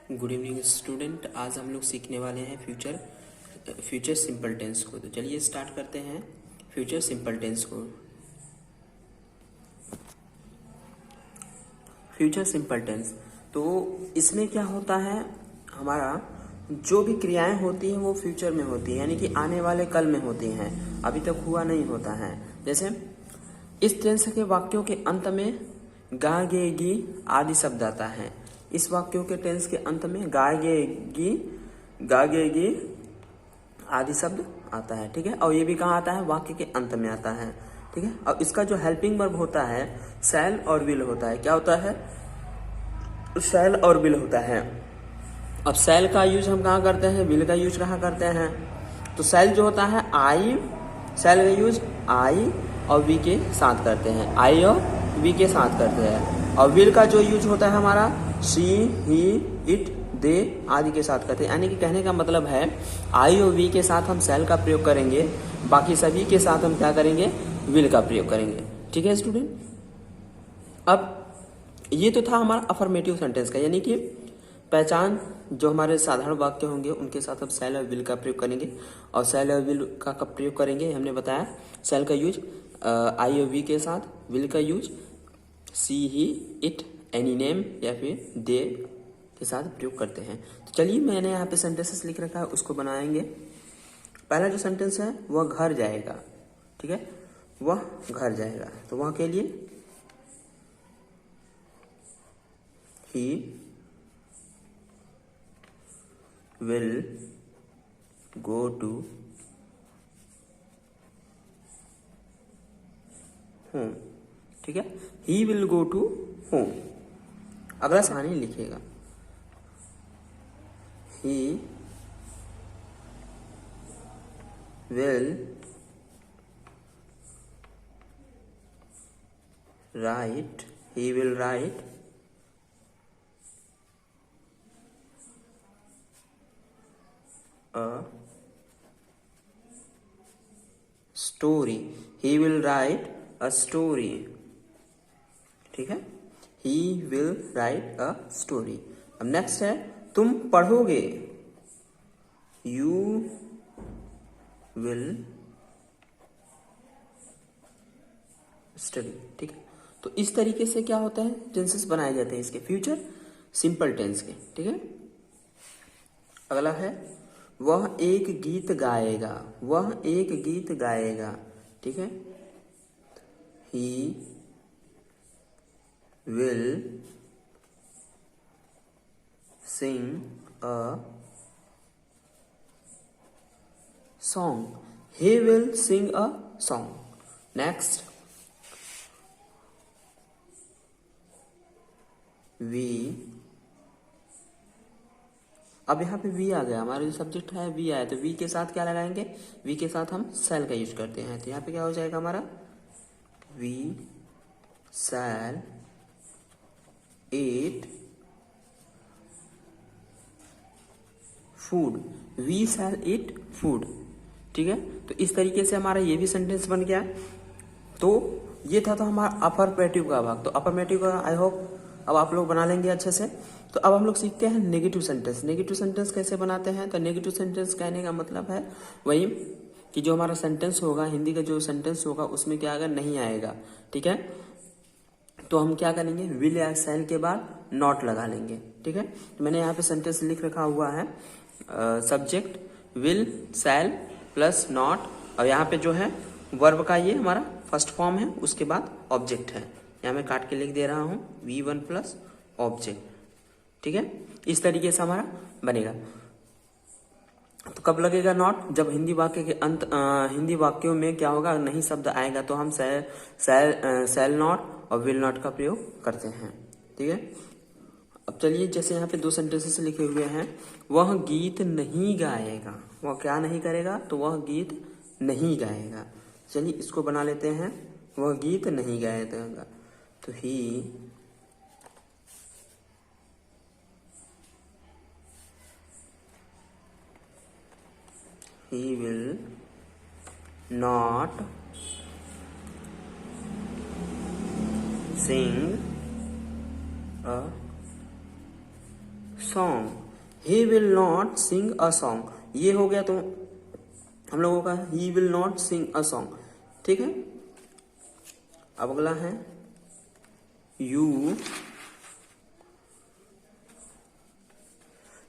Good evening student. आज हम लोग सीखने वाले हैं फ्यूचर सिंपल टेंस को। तो चलिए स्टार्ट करते हैं फ्यूचर सिंपल टेंस को। फ्यूचर सिंपल टेंस, तो इसमें क्या होता है, हमारा जो भी क्रियाएं होती हैं वो फ्यूचर में होती हैं, यानी कि आने वाले कल में होती हैं, अभी तक हुआ नहीं होता है। जैसे इस टेंस के वाक्यों के अंत में गागेगी आदि शब्द आता है। इस वाक्यों के टेंस के अंत में गागेगी आदि शब्द आता है, ठीक है। और ये भी कहाँ आता है, वाक्य के अंत में आता है, ठीक है। और इसका जो हेल्पिंग वर्ब होता है शैल और विल होता है। क्या होता है, शैल और विल होता है। अब शैल का यूज हम कहाँ करते हैं, विल का यूज कहाँ करते हैं। तो शैल जो होता है आई, शैल का यूज आई और वी के साथ करते हैं, आई और वी के साथ करते हैं। और विल का जो यूज होता है हमारा शी, ही, इट, दे आदि के साथ करते हैं। यानी कि कहने का मतलब है आई और वी के साथ हम शैल का प्रयोग करेंगे, बाकी सभी के साथ हम क्या करेंगे, विल का प्रयोग करेंगे, ठीक है स्टूडेंट। अब ये तो था हमारा अफर्मेटिव सेंटेंस का, यानी कि पहचान जो हमारे साधारण वाक्य होंगे उनके साथ हम शैल और विल का प्रयोग करेंगे। और शैल और विल का कब प्रयोग करेंगे, हमने बताया शैल का यूज आई और वी के साथ, विल का use see, he, it, any name या फिर दे के साथ प्रयोग करते हैं। तो चलिए मैंने यहाँ पे सेंटेंसेस लिख रखा है, उसको बनाएंगे। पहला जो सेंटेंस है वह घर जाएगा, ठीक है, वह घर जाएगा। तो वह के लिए he will go to home, ठीक है, he will go to home। अगला कहानी लिखेगा he will write a story, he will write a story, ठीक है, he will write a story। अब नेक्स्ट है तुम पढ़ोगे, you will study, ठीक है। तो इस तरीके से क्या होता है, टेंसेस बनाए जाते हैं इसके फ्यूचर सिंपल टेंस के, ठीक है। अगला है वह एक गीत गाएगा, वह एक गीत गाएगा, ठीक है, he will sing a song, he will sing a song। Next we, अब यहाँ पे वी आ गया, हमारा जो सब्जेक्ट है वी आया, तो वी के साथ क्या लगाएंगे, वी के साथ हम शैल का यूज करते हैं। तो यहाँ पे क्या हो जाएगा हमारा, we shall eat food, we shall eat food, ठीक है। तो इस तरीके से हमारा ये भी सेंटेंस बन गया। तो ये था तो हमारा अफर्मेटिव का भाग। तो अफर्मेटिव का आई होप अब आप लोग बना लेंगे अच्छे से। तो अब हम लोग सीखते हैं नेगेटिव सेंटेंस। नेगेटिव सेंटेंस कैसे बनाते हैं, तो नेगेटिव सेंटेंस कहने का मतलब है वही कि जो हमारा सेंटेंस होगा, हिंदी का जो सेंटेंस होगा उसमें क्या आएगा, नहीं आएगा, ठीक है। तो हम क्या करेंगे, विल या शैल के बाद नॉट लगा लेंगे, ठीक है। तो मैंने यहाँ पे सेंटेंस लिख रखा हुआ है, subject will shell plus not, और यहाँ पे जो है वर्ब का ये हमारा फर्स्ट फॉर्म है, उसके बाद ऑब्जेक्ट है। यहाँ मैं काट के लिख दे रहा हूँ V1 प्लस ऑब्जेक्ट, ठीक है। इस तरीके से हमारा बनेगा। तो कब लगेगा नॉट, जब हिंदी वाक्य के अंत हिंदी वाक्यों में क्या होगा, नहीं शब्द आएगा, तो हम शैल नॉट और विल नॉट का प्रयोग करते हैं, ठीक है। अब चलिए जैसे यहाँ पे दो सेंटेंसेस लिखे हुए हैं, वह गीत नहीं गाएगा, वह क्या नहीं करेगा, तो वह गीत नहीं गाएगा। चलिए इसको बना लेते हैं, वह गीत नहीं गाएगा। तो he will not sing a song, he will not sing a song, ये हो गया तो हम लोगों का he will not sing a song, ठीक है। अब अगला है यू,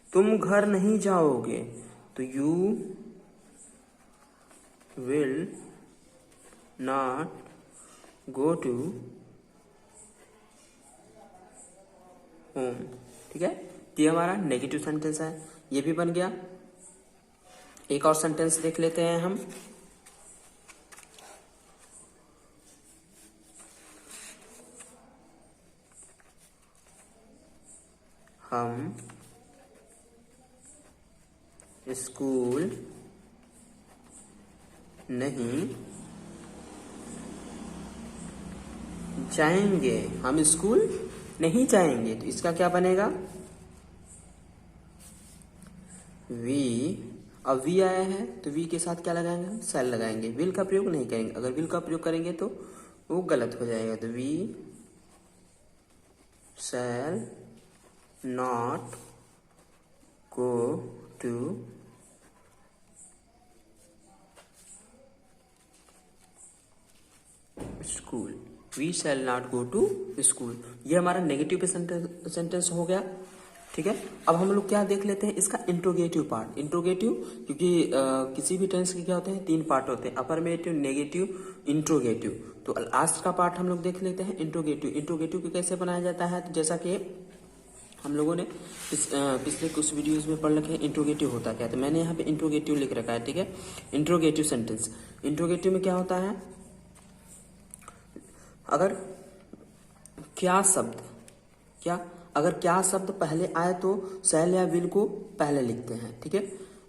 तुम घर नहीं जाओगे, तो you will not go to home, ठीक है। ये हमारा नेगेटिव सेंटेंस है, ये भी बन गया। एक और सेंटेंस देख लेते हैं हम। हम स्कूल नहीं जाएंगे, हम स्कूल नहीं जाएंगे, तो इसका क्या बनेगा, वी। अब वी आया है तो वी के साथ क्या लगाएंगे, हम शैल लगाएंगे, विल का प्रयोग नहीं करेंगे। अगर विल का प्रयोग करेंगे तो वो गलत हो जाएगा, तो we shall not go to school, we shall not go to school. ये हमारा नेगेटिव सेंटेंस हो गया, ठीक है। अब हम लोग क्या देख लेते हैं, इसका इंट्रोगेटिव पार्ट। इंट्रोगेटिव क्योंकि किसी भी टेंस के क्या होते हैं, 3 पार्ट होते हैं, अफर्मेटिव, नेगेटिव, इंट्रोगेटिव। तो लास्ट का पार्ट हम लोग देख लेते हैं इंट्रोगेटिव। इंट्रोगेटिव को कैसे बनाया जाता है, तो जैसा कि हम लोगों ने पिछले कुछ वीडियोस में पढ़ रखे हैं इंट्रोगेटिव होता क्या है, तो मैंने यहाँ पे इंट्रोगेटिव लिख रखा है, ठीक है। इंट्रोगेटिव सेंटेंस, इंट्रोगेटिव में क्या होता है, अगर क्या शब्द अगर क्या शब्द पहले आए तो शैल या विल को पहले लिखते हैं, ठीक है।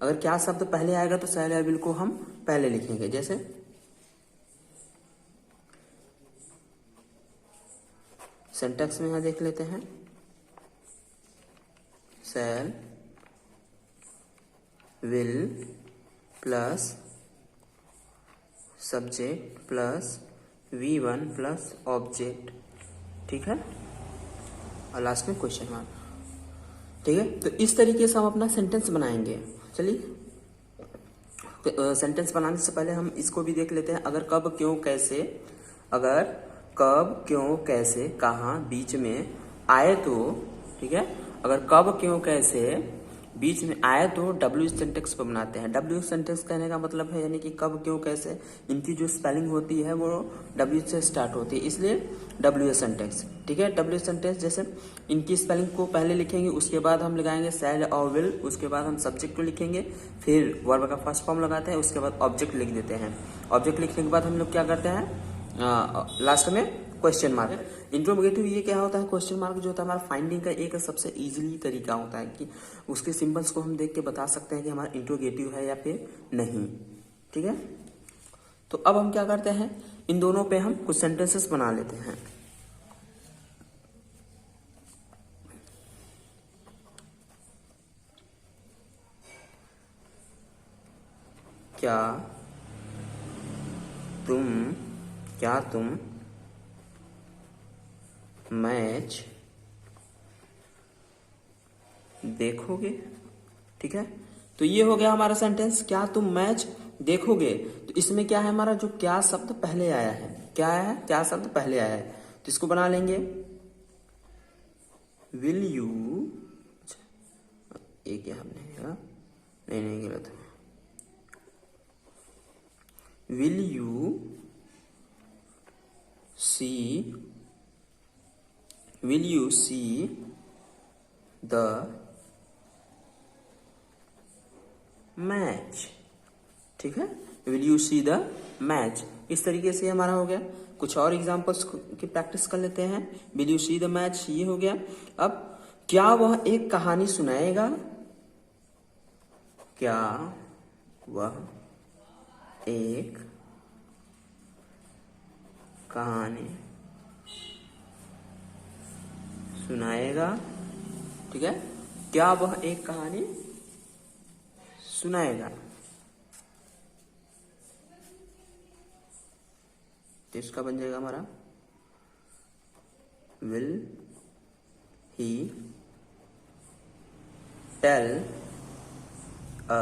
अगर क्या शब्द पहले आएगा तो शैल या विल को हम पहले लिखेंगे। जैसे सिंटैक्स में यहां देख लेते हैं, शैल will plus subject plus V1 plus object, ठीक है, और लास्ट में क्वेश्चन मार्क, ठीक है। तो इस तरीके से हम अपना सेंटेंस बनाएंगे। चलिए, सेंटेंस बनाने से पहले हम इसको भी देख लेते हैं। अगर कब क्यों कैसे, अगर कब क्यों कैसे कहाँ बीच में आए तो, ठीक है, अगर कब क्यों कैसे बीच में आए तो डब्ल्यू सेंटेंस पर बनाते हैं। डब्ल्यू सेंटेंस कहने का मतलब है यानी कि कब क्यों कैसे, इनकी जो स्पेलिंग होती है वो डब्ल्यू से स्टार्ट होती है, इसलिए डब्ल्यू सेंटेंस, ठीक है। डब्ल्यू सेंटेंस जैसे इनकी स्पेलिंग को पहले लिखेंगे, उसके बाद हम लगाएंगे शैल और विल, उसके बाद हम सब्जेक्ट को लिखेंगे, फिर वर्ब का फर्स्ट फॉर्म लगाते हैं, उसके बाद ऑब्जेक्ट लिख देते हैं। ऑब्जेक्ट लिखने के बाद हम लोग क्या करते हैं, लास्ट में क्वेश्चन मार्क। इंट्रोगेटिव ये क्या होता है, क्वेश्चन मार्क जो होता है हमारा फाइंडिंग का एक सबसे इजीली तरीका होता है कि उसके सिंबल्स को हम देख के बता सकते हैं कि हमारा इंट्रोगेटिव है या फिर नहीं, ठीक है। तो अब हम क्या करते हैं, इन दोनों पे हम कुछ सेंटेंसेस बना लेते हैं। क्या तुम मैच देखोगे, ठीक है। तो ये हो गया हमारा सेंटेंस, क्या तुम मैच देखोगे। तो इसमें क्या है, हमारा जो क्या शब्द पहले आया है, क्या है, क्या शब्द पहले आया है, तो इसको बना लेंगे विल यू, ये क्या हमने कहा, नहीं गलत है, will you see the match, ठीक है, will you see the match. इस तरीके से हमारा हो गया। कुछ और एग्जांपल्स की प्रैक्टिस कर लेते हैं। Will you see the match, ये हो गया। अब क्या वह एक कहानी सुनाएगा, क्या वह एक कहानी सुनाएगा, ठीक है, क्या वह एक कहानी सुनाएगा, तो इसका बन जाएगा हमारा will he tell a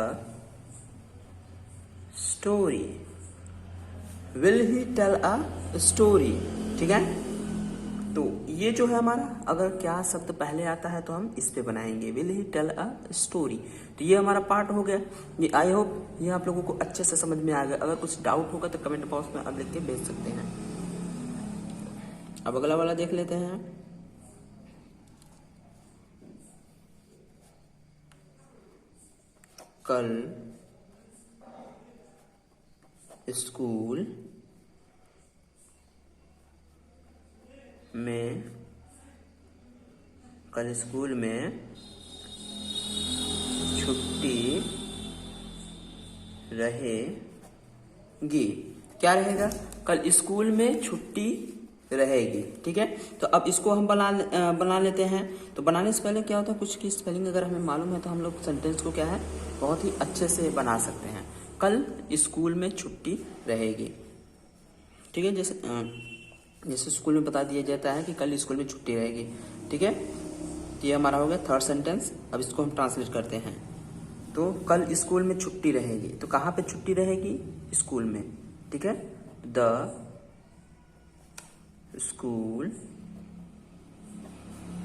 story, will he tell a story. ठीक है, तो ये जो है हमारा, अगर क्या शब्द पहले आता है तो हम इस पे बनाएंगे, will he tell a story. तो ये हमारा पार्ट हो गया। ये आई होप ये आप लोगों को अच्छे से समझ में आ गया। अगर कुछ डाउट होगा तो कमेंट बॉक्स में आप लिख के भेज सकते हैं। अब अगला वाला देख लेते हैं। कल स्कूल में, कल स्कूल में छुट्टी रहेगी। क्या रहेगा? कल स्कूल में छुट्टी रहेगी। ठीक है, तो अब इसको हम बना लेते हैं। तो बनाने से पहले क्या होता है, कुछ की स्पेलिंग अगर हमें मालूम है तो हम लोग सेंटेंस को क्या है बहुत ही अच्छे से बना सकते हैं। कल स्कूल में छुट्टी रहेगी। ठीक है, जैसे स्कूल में बता दिया जाता है कि कल स्कूल में छुट्टी रहेगी। ठीक है, तो ये हमारा हो गया थर्ड सेंटेंस। अब इसको हम ट्रांसलेट करते हैं। तो कल स्कूल में छुट्टी रहेगी, तो कहाँ पे छुट्टी रहेगी? स्कूल में। ठीक है, द स्कूल,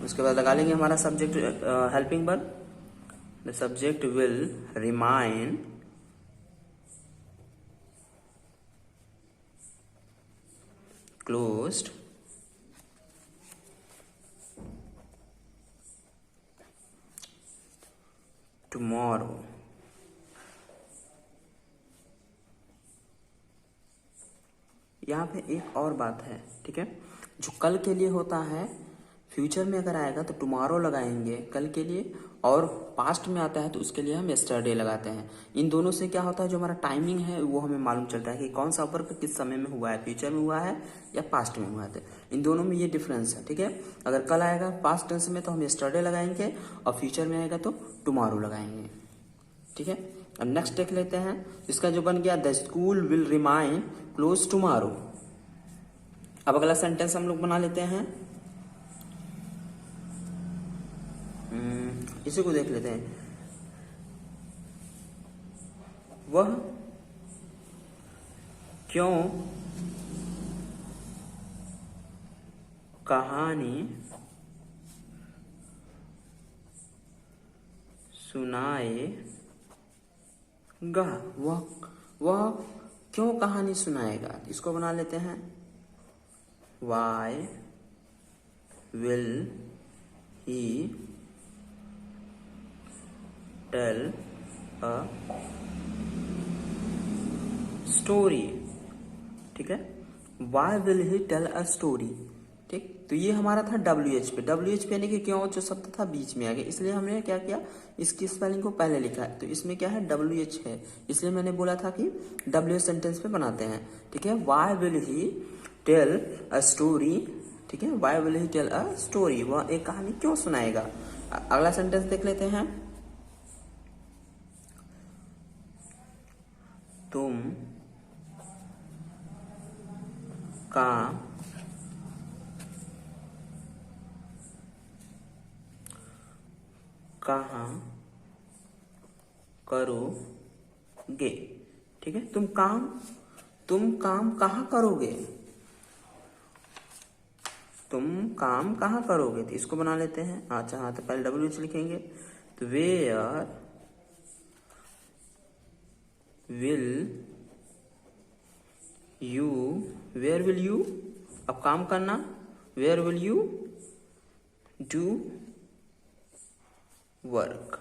उसके बाद लगा लेंगे हमारा subject helping verb. The subject will remain closed tomorrow. यहाँ पे एक और बात है। ठीक है, जो कल के लिए होता है फ्यूचर में अगर आएगा तो टुमारो लगाएंगे कल के लिए, और पास्ट में आता है तो उसके लिए हम यस्टरडे लगाते हैं। इन दोनों से क्या होता है, जो हमारा टाइमिंग है वो हमें मालूम चलता है कि कौन सा वर्क किस समय में हुआ है, फ्यूचर में हुआ है या पास्ट में हुआ है। इन दोनों में ये डिफरेंस है। ठीक है, अगर कल आएगा पास्ट टेंस में तो हम यस्टरडे लगाएंगे, और फ्यूचर में आएगा तो टुमारो लगाएंगे। ठीक है, अब नेक्स्ट देख लेते हैं। इसका जो बन गया, the school will remain close tomorrow. अब अगला सेंटेंस हम लोग बना लेते हैं। इसी को देख लेते हैं। वह क्यों कहानी सुनाएगा? वह क्यों कहानी सुनाएगा? इसको बना लेते हैं। Why will he tell a story? ठीक है, Why will he tell a story? ठीक, तो ये हमारा था WH पे। WH पे यानी कि क्यों जो शब्द था बीच में आ गया, इसलिए हमने क्या किया, इसकी स्पेलिंग को पहले लिखा है। तो इसमें क्या है, WH है, इसलिए मैंने बोला था कि WH सेंटेंस पे बनाते हैं। ठीक है, Why will he tell a story? ठीक है, Why will he tell a story? वह एक कहानी क्यों सुनाएगा? अगला सेंटेंस देख लेते हैं। तुम काम कहाँ करोगे? ठीक है, तुम काम कहाँ करोगे? तुम काम कहाँ करोगे? तो इसको बना लेते हैं। अच्छा हाँ, तो पहले WH लिखेंगे। तो वेयर विल यू, अब काम करना, where will you do work?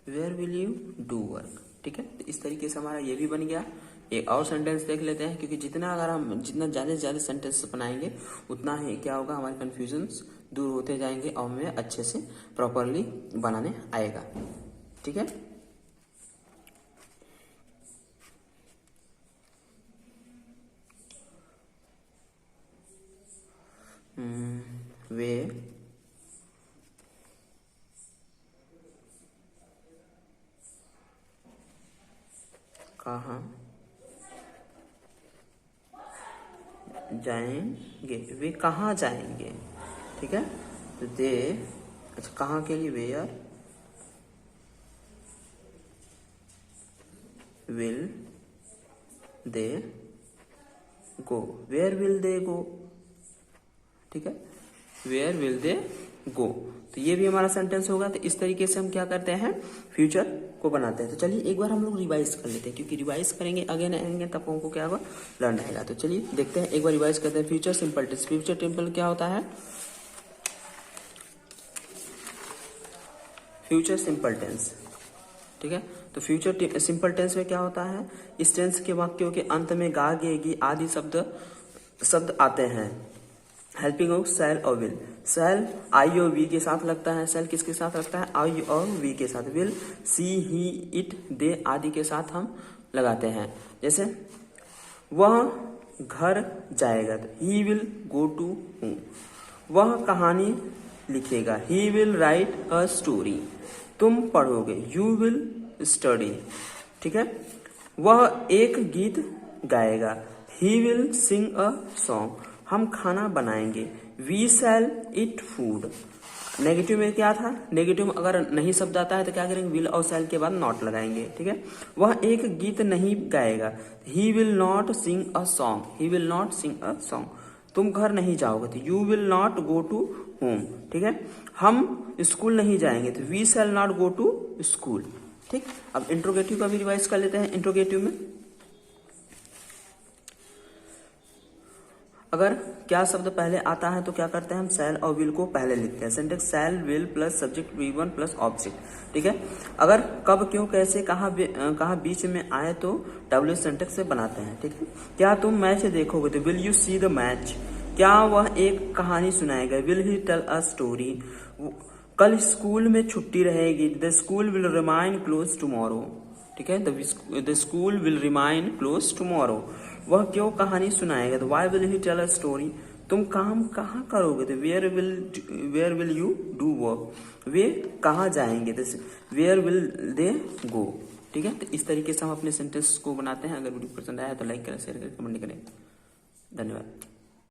Where will you do work? ठीक है, तो इस तरीके से हमारा ये भी बन गया। एक और सेंटेंस देख लेते हैं, क्योंकि जितना ज्यादा से ज्यादा सेंटेंस बनाएंगे उतना ही क्या होगा, हमारे कंफ्यूजन्स दूर होते जाएंगे और हमें अच्छे से प्रॉपरली बनाने आएगा। ठीक है, वे कहाँ जाएंगे? वे कहाँ जाएंगे? ठीक है, तो दे, अच्छा कहाँ के लिए where will they go, where will they go, ठीक है, वेयर विल दे गो। तो ये भी हमारा सेंटेंस होगा। तो इस तरीके से हम क्या करते हैं, फ्यूचर को बनाते हैं। तो चलिए एक बार हम लोग रिवाइज कर लेते हैं, क्योंकि रिवाइज करेंगे अगेन आएंगे तब हमको क्या होगा, लर्न आएगा। तो चलिए देखते हैं, एक बार रिवाइज करते हैं। Future simple tense, future temple क्या होता है, फ्यूचर सिंपल टेंस, ठीक है। तो फ्यूचर सिंपल टेंस में क्या होता है, इस टेंस के वाक्यों के अंत में गा, गेगी आदि शब्द आते हैं। हेल्पिंग ऑफ शैल और विल, शैल आई और वी के साथ लगता है, शैल किसके साथ लगता है, आई और वी के साथ, will see he it they आदि के साथ हम लगाते हैं। जैसे वह घर जाएगा, he will go to home, वह कहानी लिखेगा, he will write a story, तुम पढ़ोगे, यू विल स्टडी, ठीक है। वह एक गीत गाएगा, he will sing a song, हम खाना बनाएंगे, we shall eat food. Negative में क्या था, नेगेटिव में अगर नहीं शब्द आता है तो क्या करेंगे, विल और शैल के बाद नॉट लगाएंगे, ठीक है। वह एक गीत नहीं गाएगा, he will not sing a song, he will not sing a song. तुम घर नहीं जाओगे तो you will not go to home, ठीक है। हम स्कूल नहीं जाएंगे तो we shall not go to school, ठीक। अब इंट्रोगेटिव का भी रिवाइज कर लेते हैं। इंट्रोगेटिव में अगर क्या शब्द पहले आता है तो क्या करते हैं, हम शैल और विल को पहले लिखते हैं। Syntax shall will plus subject V1 plus object, ठीक है। अगर कब क्यों कैसे कहाँ बीच में आए तो W सिंटेक्स से बनाते हैं, ठीक है। क्या तुम मैच देखोगे तो will you see the match, क्या वह एक कहानी सुनाएगा, will he tell a story, कल स्कूल में छुट्टी रहेगी, the school will remain close tomorrow, ठीक है, the school will remain close tomorrow. वह क्यों कहानी सुनाएगा, तो why will he tell a story, तुम काम कहाँ करोगे, तो where will you do work, वे कहाँ जाएंगे, तो वेयर विल दे गो, ठीक है। तो इस तरीके से हम अपने सेंटेंस को बनाते हैं। अगर वीडियो पसंद आया तो लाइक करें, शेयर करें, कमेंट करें। धन्यवाद।